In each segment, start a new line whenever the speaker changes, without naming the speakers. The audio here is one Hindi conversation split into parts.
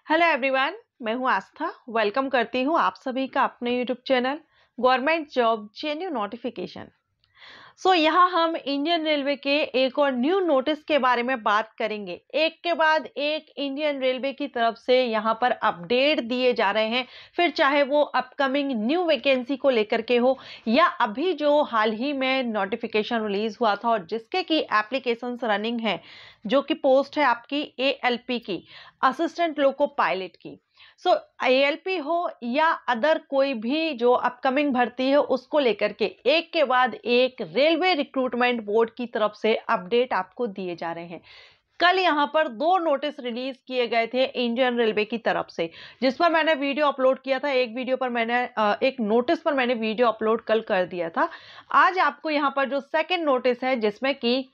हेलो एवरीवन, मैं हूं आस्था। वेलकम करती हूं आप सभी का अपने YouTube channel government job genuine notification. यहाँ हम इंडियन रेलवे के एक और न्यू नोटिस के बारे में बात करेंगे। एक के बाद एक इंडियन रेलवे की तरफ से यहाँ पर अपडेट दिए जा रहे हैं, फिर चाहे वो अपकमिंग न्यू वैकेंसी को लेकर के हो या अभी जो हाल ही में नोटिफिकेशन रिलीज हुआ था और जिसके की एप्लीकेशंस रनिंग है, जो कि पोस्ट है आपकी ALP की, असिस्टेंट लोको पायलट की। ALP हो या अदर कोई भी जो अपकमिंग भर्ती है, उसको लेकर के एक के बाद एक रेलवे रिक्रूटमेंट बोर्ड की तरफ से अपडेट आपको दिए जा रहे हैं। कल यहाँ पर 2 नोटिस रिलीज किए गए थे इंडियन रेलवे की तरफ से, जिस पर मैंने वीडियो अपलोड किया था। एक नोटिस पर मैंने वीडियो अपलोड कल कर दिया था। आज आपको यहाँ पर जो सेकंड नोटिस है, जिसमें कि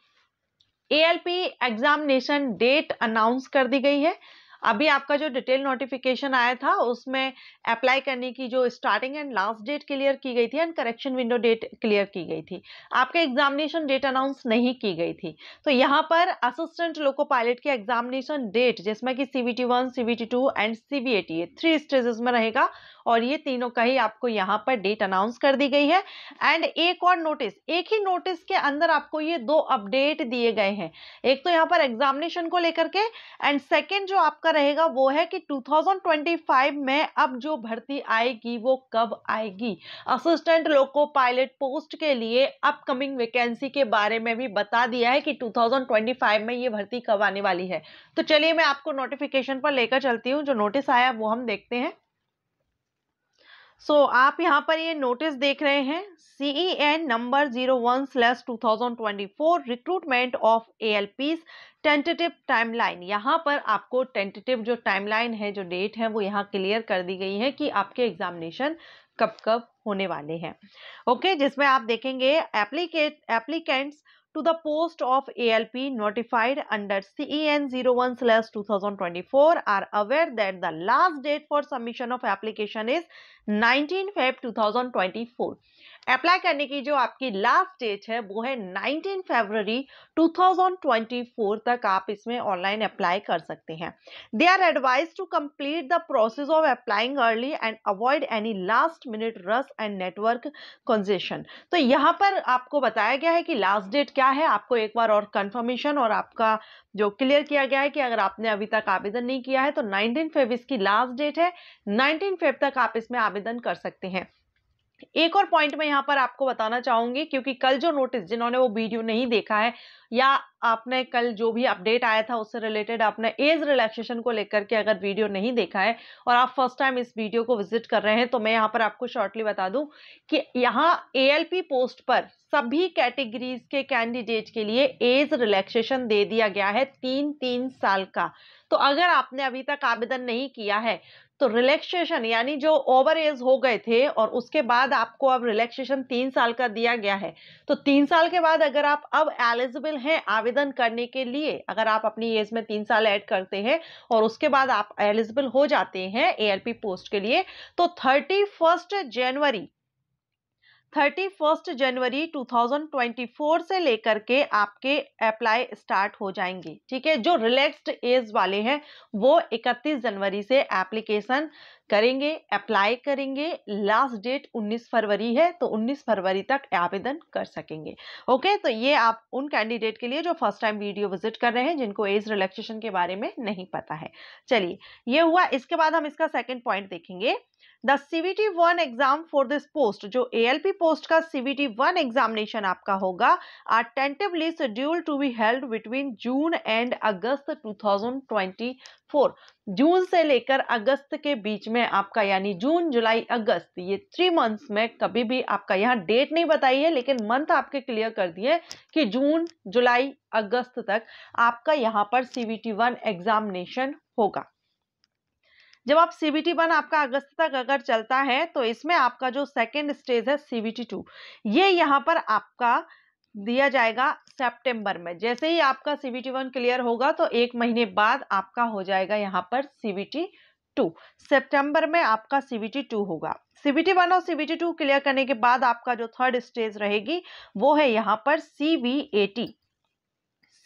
ALP एग्जामिनेशन डेट अनाउंस कर दी गई है। अभी आपका जो डिटेल नोटिफिकेशन आया था उसमें अप्लाई करने की जो starting and last date clear की गई थी and correction window date clear की गई थी। आपके एग्जामिनेशन डेट अनाउंस नहीं की गई थी। तो यहाँ पर असिस्टेंट लोको पायलट की एग्जामिनेशन डेट, जिसमें कि CVT1, CVT2 and CVAT 3 stages में रहेगा और ये तीनों का ही आपको यहाँ पर डेट अनाउंस कर दी गई है। एंड एक और नोटिस, एक ही नोटिस के अंदर आपको ये 2 अपडेट दिए गए हैं। एक तो यहाँ पर एग्जामिनेशन को लेकर के, एंड सेकेंड जो आपका रहेगा वो है कि 2025 में अब जो भर्ती आएगी वो कब आएगी। असिस्टेंट लोको पायलट पोस्ट के लिए अपकमिंग वैकेंसी के बारे में भी बता दिया है कि 2025 में ये भर्ती कब आने वाली है। तो चलिए मैं आपको नोटिफिकेशन पर लेकर चलती हूँ। जो नोटिस आया वो हम देखते हैं। आप यहाँ पर ये नोटिस देख रहे हैं, CEN number 01/2024 recruitment of ALPs tentative timeline. यहाँ पर आपको टेंटेटिव जो टाइमलाइन है, जो डेट है, वो यहाँ क्लियर कर दी गई है कि आपके एग्जामिनेशन कब कब होने वाले हैं। ओके, जिसमें आप देखेंगे applicants to the post of ALP notified under CEN 01/2024 are aware that the last date for submission of application is 19 Feb 2024। Apply करने की जो आपकी लास्ट डेट है वो है 19 फरवरी 2024 तक आप इसमें ऑनलाइन अप्लाई कर सकते हैं। They are advise to complete the process of applying early and avoid any last minute rush and network congestion. तो यहाँ पर आपको बताया गया है कि लास्ट डेट क्या है, आपको एक बार और कंफर्मेशन और आपका जो क्लियर किया गया है कि अगर आपने अभी तक आवेदन नहीं किया है तो 19 फेब इसकी लास्ट डेट है। 19 फेब तक आप इसमें आवेदन कर सकते हैं। एक और पॉइंट मैं यहाँ पर आपको बताना चाहूंगी, क्योंकि कल जो नोटिस, जिन्होंने वो वीडियो नहीं देखा है या आपने कल जो भी अपडेट आया था उससे रिलेटेड आपने एज रिलैक्सेशन को लेकर के अगर वीडियो नहीं देखा है और आप फर्स्ट टाइम इस वीडियो को विजिट कर रहे हैं, तो मैं यहाँ पर आपको शॉर्टली बता दूं कि यहाँ ALP पोस्ट पर सभी कैटेगरीज के कैंडिडेट के लिए एज रिलैक्सेशन दे दिया गया है 3 साल का। तो अगर आपने अभी तक आवेदन नहीं किया है तो रिलैक्सेशन, यानी जो ओवर एज हो गए थे और उसके बाद आपको अब रिलैक्सेशन 3 साल का दिया गया है, तो 3 साल के बाद अगर आप अब एलिजिबल हैं आवेदन करने के लिए, अगर आप अपनी एज में 3 साल ऐड करते हैं और उसके बाद आप एलिजिबल हो जाते हैं ALP पोस्ट के लिए, तो 31 जनवरी 2024 से लेकर के आपके अप्लाई स्टार्ट हो जाएंगे। ठीक है, जो रिलैक्स्ड एज वाले हैं वो 31 जनवरी से एप्लीकेशन करेंगे, अप्लाई करेंगे। लास्ट डेट 19 फरवरी है, तो 19 फरवरी तक आवेदन कर सकेंगे। ओके, तो ये आप उन कैंडिडेट के लिए जो फर्स्ट टाइम वीडियो विजिट कर रहे हैं, जिनको एज रिलैक्सेशन के बारे में नहीं पता है। चलिए, ये हुआ। इसके बाद हम इसका सेकंड पॉइंट देखेंगे। The CVT1 exam for this post, जो ALP पोस्ट का CVT1 एग्जामिनेशन आपका होगा, are tentatively scheduled to be held between June and August 2024। जून से लेकर अगस्त के बीच में आपका, यानी जून जुलाई अगस्त, ये 3 मंथ्स में कभी भी आपका, यहाँ डेट नहीं बताई है लेकिन मंथ आपके क्लियर कर दिए कि जून जुलाई अगस्त तक आपका यहाँ पर CVT1 एग्जामिनेशन होगा। जब आप CVT1 आपका अगस्त तक अगर चलता है तो इसमें आपका जो सेकेंड स्टेज है CVT2, ये यहाँ पर आपका दिया जाएगा सितंबर में। जैसे ही आपका CVT1 क्लियर होगा तो 1 महीने बाद आपका हो जाएगा यहाँ पर CVT2। सितंबर में आपका CVT2 होगा। CVT1 और CVT2 क्लियर करने के बाद आपका जो थर्ड स्टेज रहेगी वो है यहाँ पर CVAT।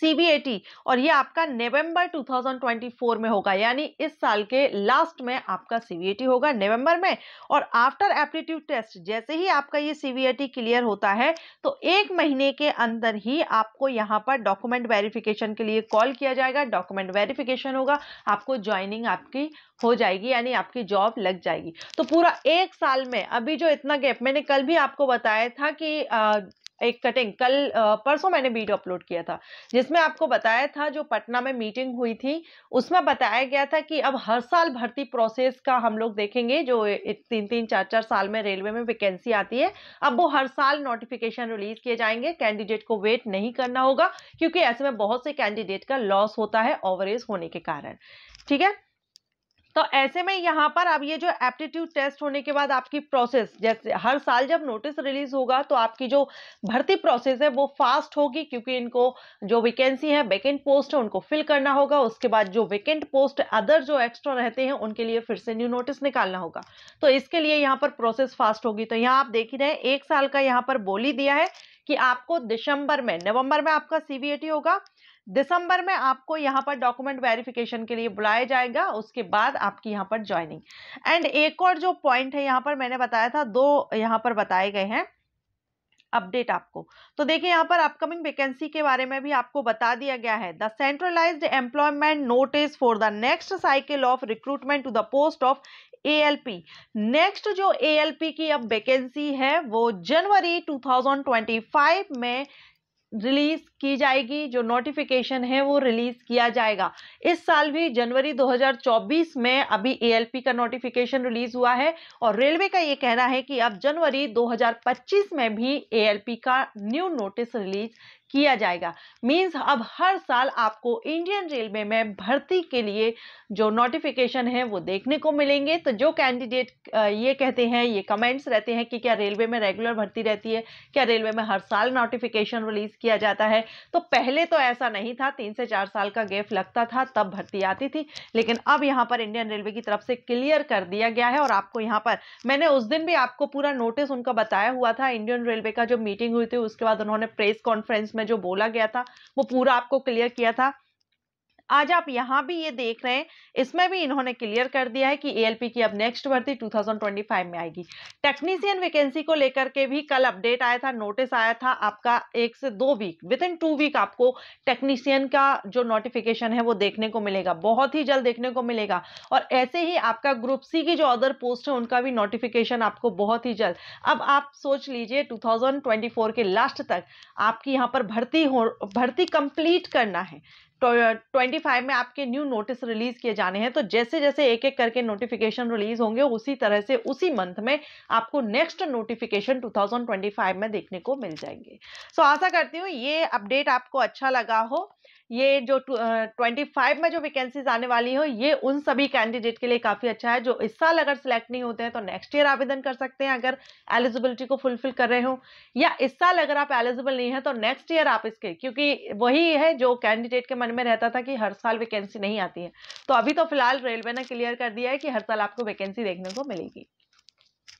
CBAT, और ये आपका नवंबर 2024 में होगा, यानी इस साल के लास्ट में आपका CBAT होगा नवंबर में। और आफ्टर एप्टीट्यूड टेस्ट जैसे ही आपका ये CBAT क्लियर होता है तो 1 महीने के अंदर ही आपको यहाँ पर डॉक्यूमेंट वेरिफिकेशन के लिए कॉल किया जाएगा। डॉक्यूमेंट वेरिफिकेशन होगा, आपको ज्वाइनिंग आपकी हो जाएगी, यानी आपकी जॉब लग जाएगी। तो पूरा 1 साल में अभी जो इतना गैप, मैंने कल भी आपको बताया था कि एक कटिंग कल परसों मैंने वीडियो अपलोड किया था जिसमें आपको बताया था, जो पटना में मीटिंग हुई थी उसमें बताया गया था कि अब हर साल भर्ती प्रोसेस का हम लोग देखेंगे। जो 3-3 4-4 साल में रेलवे में वैकेंसी आती है, अब वो हर साल नोटिफिकेशन रिलीज किए जाएंगे। कैंडिडेट को वेट नहीं करना होगा, क्योंकि ऐसे में बहुत से कैंडिडेट का लॉस होता है ओवरेज होने के कारण। ठीक है, तो ऐसे में यहाँ पर अब ये जो एप्टीट्यूड टेस्ट होने के बाद आपकी प्रोसेस, जैसे हर साल जब नोटिस रिलीज होगा तो आपकी जो भर्ती प्रोसेस है वो फास्ट होगी, क्योंकि इनको जो वैकेंसी है, वैकेंट पोस्ट है, उनको फिल करना होगा। उसके बाद जो वैकेंट पोस्ट अदर जो एक्स्ट्रा रहते हैं उनके लिए फिर से न्यू नोटिस निकालना होगा। तो इसके लिए यहाँ पर प्रोसेस फास्ट होगी। तो यहाँ आप देख ही रहे हैं 1 साल का यहाँ पर बोल ही दिया है कि आपको नवंबर में आपका CBAT होगा, दिसंबर में आपको यहाँ पर डॉक्यूमेंट वेरिफिकेशन के लिए बुलाया जाएगा, उसके बाद आपकी यहाँ पर ज्वाइनिंग। एंड एक और जो पॉइंट है यहाँ पर मैंने बताया था, 2 यहाँ पर बताए गए हैं अपडेट आपको। तो देखिए यहाँ पर अपकमिंग वैकेंसी के बारे में भी आपको बता दिया गया है। The centralised employment notice for the next cycle of recruitment to the post of ALP। Next जो ALP की अब वैकेंसी है वो जनवरी 2025 में रिलीज की जाएगी। जो नोटिफिकेशन है वो रिलीज किया जाएगा। इस साल भी जनवरी 2024 में अभी ALP का नोटिफिकेशन रिलीज हुआ है, और रेलवे का ये कहना है कि अब जनवरी 2025 में भी ALP का न्यू नोटिस रिलीज किया जाएगा। मींस अब हर साल आपको इंडियन रेलवे में भर्ती के लिए जो नोटिफिकेशन है वो देखने को मिलेंगे। तो जो कैंडिडेट ये कहते हैं, ये कमेंट्स रहते हैं कि क्या रेलवे में रेगुलर भर्ती रहती है, क्या रेलवे में हर साल नोटिफिकेशन रिलीज किया जाता है, तो पहले तो ऐसा नहीं था, 3 से 4 साल का गैप लगता था तब भर्ती आती थी। लेकिन अब यहाँ पर इंडियन रेलवे की तरफ से क्लियर कर दिया गया है, और आपको यहाँ पर मैंने उस दिन भी आपको पूरा नोटिस उनका बताया हुआ था। इंडियन रेलवे का जो मीटिंग हुई थी उसके बाद उन्होंने प्रेस कॉन्फ्रेंस में जो बोला गया था वो पूरा आपको क्लियर किया था। आज आप यहां भी ये देख रहे हैं, इसमें भी इन्होंने क्लियर कर दिया है कि ALP की अब नेक्स्ट भर्ती 2025 में आएगी। टेक्नीशियन वैकेंसी को लेकर के भी कल अपडेट आया था, नोटिस आया था आपका 1 से 2 वीक, विद इन 2 वीक आपको टेक्नीशियन का जो नोटिफिकेशन है वो देखने को मिलेगा, बहुत ही जल्द देखने को मिलेगा। और ऐसे ही आपका ग्रुप C की जो अदर पोस्ट है उनका भी नोटिफिकेशन आपको बहुत ही जल्द। अब आप सोच लीजिए 2024 के लास्ट तक आपकी यहाँ पर भर्ती कंप्लीट करना है। तो 25 में आपके न्यू नोटिस रिलीज किए जाने हैं। तो जैसे जैसे एक एक करके नोटिफिकेशन रिलीज होंगे उसी तरह से उसी मंथ में आपको नेक्स्ट नोटिफिकेशन 2025 में देखने को मिल जाएंगे। सो आशा करती हूँ ये अपडेट आपको अच्छा लगा हो। ये जो 25 में जो वैकेंसीज आने वाली हो, ये उन सभी कैंडिडेट के लिए काफी अच्छा है जो इस साल अगर सिलेक्ट नहीं होते हैं तो नेक्स्ट ईयर आवेदन कर सकते हैं अगर एलिजिबिलिटी को फुलफिल कर रहे हो, या इस साल अगर आप एलिजिबल नहीं है तो नेक्स्ट ईयर आप इसके, क्योंकि वही है जो कैंडिडेट के मन में रहता था कि हर साल वैकेंसी नहीं आती है। तो अभी तो फिलहाल रेलवे ने क्लियर कर दिया है कि हर साल आपको वैकेंसी देखने को मिलेगी।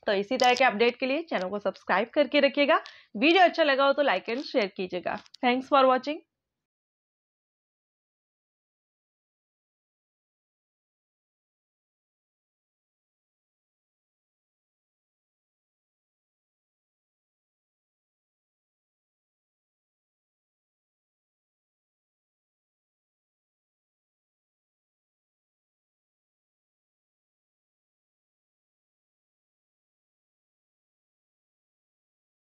तो इसी तरह के अपडेट के लिए चैनल को सब्सक्राइब करके रखिएगा। वीडियो अच्छा लगा हो तो लाइक एंड शेयर कीजिएगा। Thanks for watching.